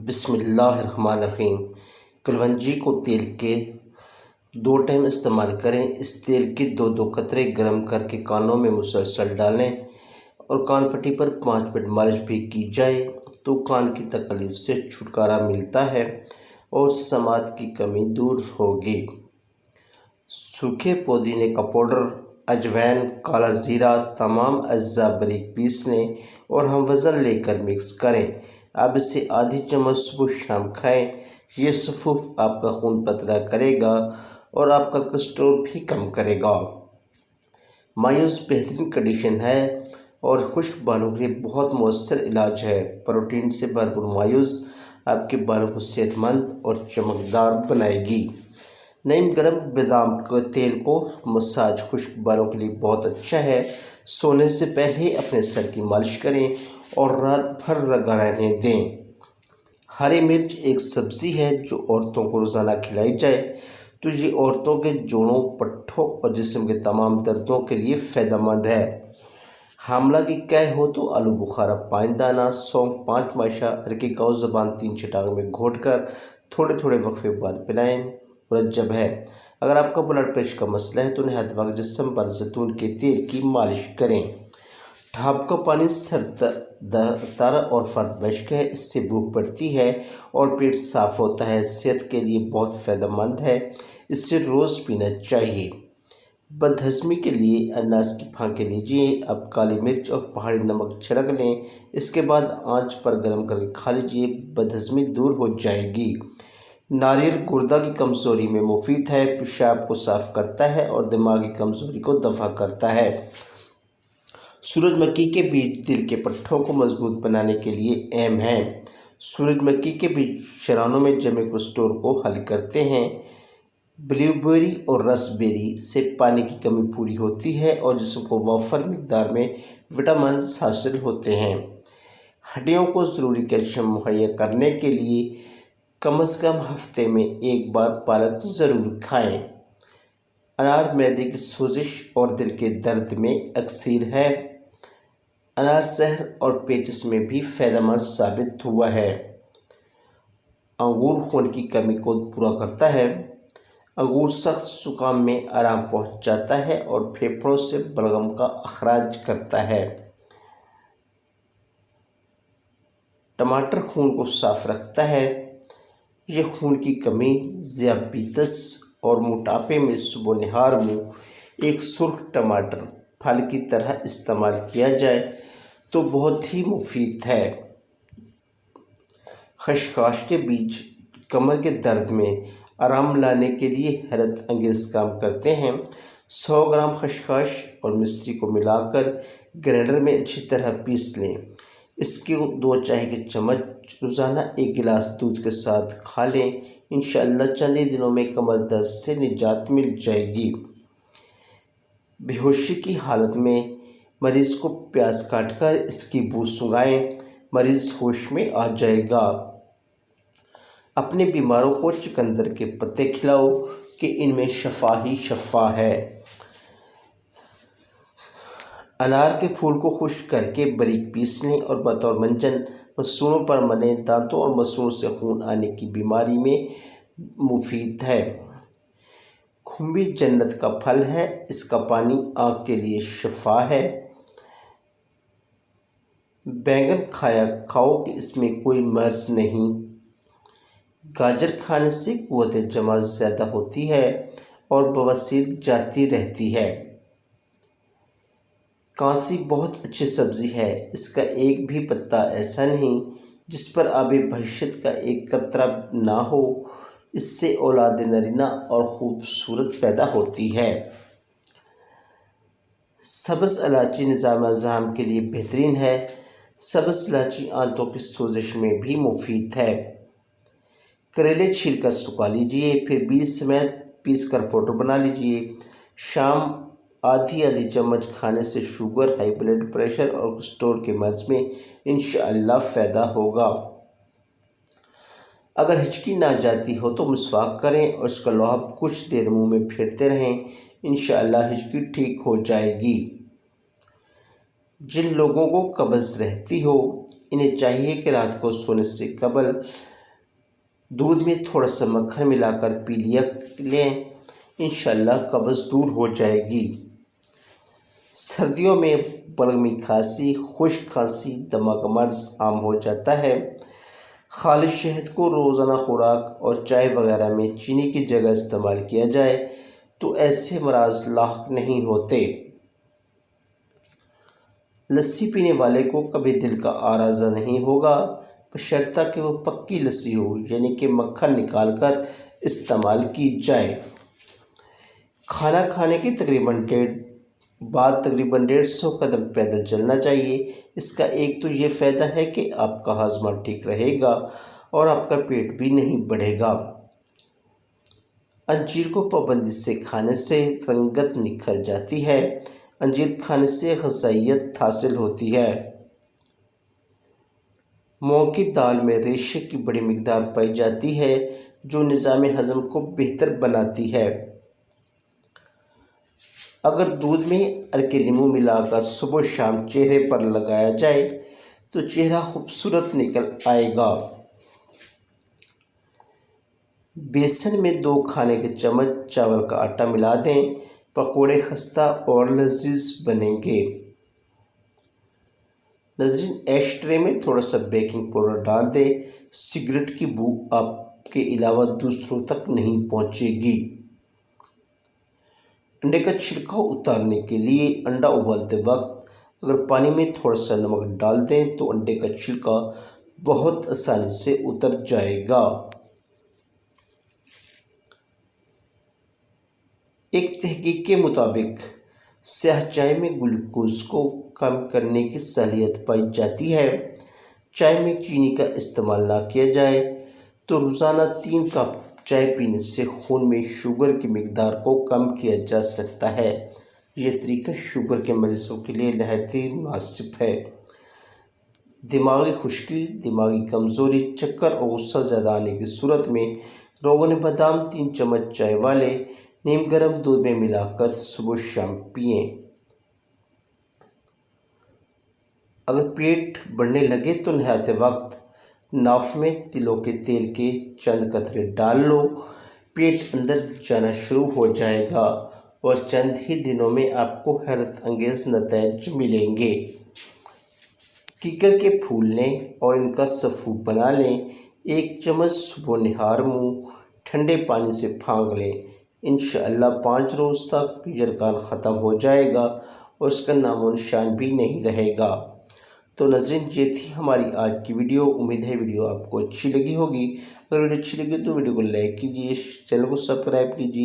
बिस्मिल्लाहिर्रहमानिर्रहीम। कलवंजी को तेल के 2 टाइम इस्तेमाल करें। इस तेल के 2-2 कतरे गर्म करके कानों में मुसलसल डालें और कान पट्टी पर 5 मिनट मालिश भी की जाए तो कान की तकलीफ़ से छुटकारा मिलता है और समात की कमी दूर होगी। सूखे पुदीने का पाउडर, अजवाइन, काला ज़ीरा तमाम अज्जा बारीक पीस लें और हम वज़न लेकर मिक्स करें। अब इसे आधी चम्मच सुबह शाम खाएं। ये सफूफ आपका खून पतला करेगा और आपका कोलेस्ट्रॉल भी कम करेगा। मायूस बेहतरीन कंडीशन है और खुश्क बालों के लिए बहुत मौसर इलाज है। प्रोटीन से भरपूर मायूस आपके बालों को सेहतमंद और चमकदार बनाएगी। नीम गर्म बादाम के तेल को मसाज खुश्क बालों के लिए बहुत अच्छा है। सोने से पहले अपने सर की मालिश करें और रात भर लगा रहने दें। हरी मिर्च एक सब्ज़ी है जो औरतों को रोज़ाना खिलाई जाए तो ये औरतों के जोड़ों, पट्ठों और जिस्म के तमाम दर्दों के लिए फ़ायदेमंद है। हामला की कै हो तो आलू बुखारा, 5 दाना, सौंफ, 5 माशा, अरके गाँव ज़बान 3 चटांग में घोटकर थोड़े थोड़े वक्फे बाद पिलाएं। मुरज्जब है, अगर आपका ब्लड प्रेशर का मसला है तो नहाते वक्त जिस्म पर जैतून के तेल की मालिश करें। ढाब का पानी तर और फर्द बश्क है, इससे भूख बढ़ती है और पेट साफ़ होता है। सेहत के लिए बहुत फ़ायदेमंद है, इससे रोज़ पीना चाहिए। बदहज़मी के लिए अनानास की फांके लीजिए। अब काली मिर्च और पहाड़ी नमक छिड़क लें, इसके बाद आंच पर गर्म करके खा लीजिए। बदहज़मी दूर हो जाएगी। नारियल गुर्दा की कमज़ोरी में मुफीद है, पेशाब को साफ़ करता है और दिमागी कमज़ोरी को दफ़ा करता है। सूरजमुखी के बीज दिल के पट्ठों को मजबूत बनाने के लिए अहम हैं। सूरजमुखी के बीज शरानों में जमे कोलेस्ट्रॉल को हल करते हैं। ब्लूबेरी और रसबेरी से पानी की कमी पूरी होती है और जिस्म को वफर मिकदार में विटामिन हासिल होते हैं। हड्डियों को ज़रूरी कैल्शियम मुहैया करने के लिए कम से कम हफ्ते में 1 बार पालक ज़रूर खाएं। अनार मैदे की सोजिश और दिल के दर्द में अक्सीर है। अनार सहर और पेचिश में भी फ़ायदेमंद साबित हुआ है। अंगूर खून की कमी को पूरा करता है। अंगूर सख्त जुकाम में आराम पहुंचाता है और फेफड़ों से बलगम का अखराज करता है। टमाटर खून को साफ रखता है। यह खून की कमी, ज़ियाबितस और मोटापे में सुबह निहार मुँह एक सुर्ख टमाटर फल की तरह इस्तेमाल किया जाए तो बहुत ही मुफीद है। खसखस के बीज कमर के दर्द में आराम लाने के लिए हैरत अंगेज़ काम करते हैं। 100 ग्राम खसखस और मिश्री को मिलाकर ग्राइंडर में अच्छी तरह पीस लें। इसके 2 चाय के चम्मच रोज़ाना 1 गिलास दूध के साथ खा लें। इंशाअल्लाह चंद ही दिनों में कमर दर्द से निजात मिल जाएगी। बेहोशी की हालत में मरीज़ को प्याज काटकर इसकी बू सूंघाएं, मरीज़ होश में आ जाएगा। अपने बीमारों को चुकंदर के पत्ते खिलाओ कि इनमें शफा ही शफा है। अनार के फूल को खुश्क करके बारीक पीस लें और बतौर मंजन मसूड़ों पर मलें। दांतों और मसूड़ों से खून आने की बीमारी में मुफीद है। खुम्बी जन्नत का फल है, इसका पानी आँख के लिए शफा है। बैंगन खाओ कि इसमें कोई मर्ज़ नहीं। गाजर खाने से क़ुव्वत जमा ज़्यादा होती है और बवासीर जाती रहती है। कांसी बहुत अच्छी सब्ज़ी है, इसका एक भी पत्ता ऐसा नहीं जिस पर आबे बहिश्त का एक कतरा ना हो। इससे औलाद नरीना और खूबसूरत पैदा होती है। सब्ज़ इलायची निज़ाम अज़ाम के लिए बेहतरीन है। सब्ज़ इलायची आंतों की सोजिश में भी मुफीद है। करेले छीलकर सुखा लीजिए, फिर बीज समेत पीसकर पाउडर बना लीजिए। शाम आधी चम्मच खाने से शुगर, हाई ब्लड प्रेशर और कोलेस्ट्रॉल के मर्ज़ में इंशाअल्लाह फ़ायदा होगा। अगर हिचकी ना जाती हो तो मिसवाक करें और इसका लोहा कुछ देर मुंह में फेरते रहें, इंशाअल्लाह हिचकी ठीक हो जाएगी। जिन लोगों को कब्ज़ रहती हो इन्हें चाहिए कि रात को सोने से कबल दूध में थोड़ा सा मक्खन मिलाकर पी लिया लें, इंशाल्लाह कब्ज़ दूर हो जाएगी। सर्दियों में बलगमी खांसी, खुश्क खांसी, दमा का मर्ज आम हो जाता है। खालिश शहद को रोज़ाना खुराक और चाय वगैरह में चीनी की जगह इस्तेमाल किया जाए तो ऐसे मराज लाक नहीं होते। लस्सी पीने वाले को कभी दिल का आराज़ा नहीं होगा, बशर्ता कि वो पक्की लस्सी हो, यानी कि मक्खन निकाल कर इस्तेमाल की जाए। खाना खाने के तकरीबन 150 कदम पैदल चलना चाहिए। इसका एक तो ये फ़ायदा है कि आपका हाजमा ठीक रहेगा और आपका पेट भी नहीं बढ़ेगा। अंजीर को पाबंदी से खाने से रंगत निखर जाती है। अंजीर खाने से ग़िज़ाइयत हासिल होती है। मूंग की दाल में रेशे की बड़ी मिकदार पाई जाती है जो निज़ाम हज़म को बेहतर बनाती है। अगर दूध में अर्के नींबू मिलाकर सुबह शाम चेहरे पर लगाया जाए तो चेहरा खूबसूरत निकल आएगा। बेसन में 2 खाने के चम्मच चावल का आटा मिला दें, पकोड़े खस्ता और लजीज बनेंगे। नजरीन, एश ट्रे में थोड़ा सा बेकिंग पाउडर डाल दें, सिगरेट की बू आपके अलावा दूसरों तक नहीं पहुंचेगी। अंडे का छिलका उतारने के लिए अंडा उबालते वक्त अगर पानी में थोड़ा सा नमक डाल दें तो अंडे का छिलका बहुत आसानी से उतर जाएगा। एक तहकीक के मुताबिक स्याह चाय में ग्लूकोज को कम करने की सलाहियत पाई जाती है। चाय में चीनी का इस्तेमाल ना किया जाए तो रोज़ाना 3 कप चाय पीने से खून में शुगर की मिकदार को कम किया जा सकता है। यह तरीका शुगर के मरीज़ों के लिए नहायत ही मुनासिब है। दिमागी खुश्की, दिमागी कमज़ोरी, चक्कर और गुस्सा ज़्यादा आने की सूरत में रोगन बादाम 3 चम्मच चाय वाले नीम गर्म दूध में मिलाकर सुबह शाम पिएं। अगर पेट बढ़ने लगे तो नहाते वक्त नाफ में तिलों के तेल के चंद कतरे डाल लो। पेट अंदर जाना शुरू हो जाएगा और चंद ही दिनों में आपको हैरत अंगेज नतीजे मिलेंगे। कीकर के फूल लें और इनका सफ़ूप बना लें। 1 चम्मच सुबह निहार मुँह ठंडे पानी से फाँक लें। इंशाअल्लाह 5 रोज़ तक यरकान ख़त्म हो जाएगा और इसका नामो निशान भी नहीं रहेगा। तो नाज़रीन, ये थी हमारी आज की वीडियो। उम्मीद है वीडियो आपको अच्छी लगी होगी। अगर वीडियो अच्छी लगी तो वीडियो को लाइक कीजिए, चैनल को सब्सक्राइब कीजिए।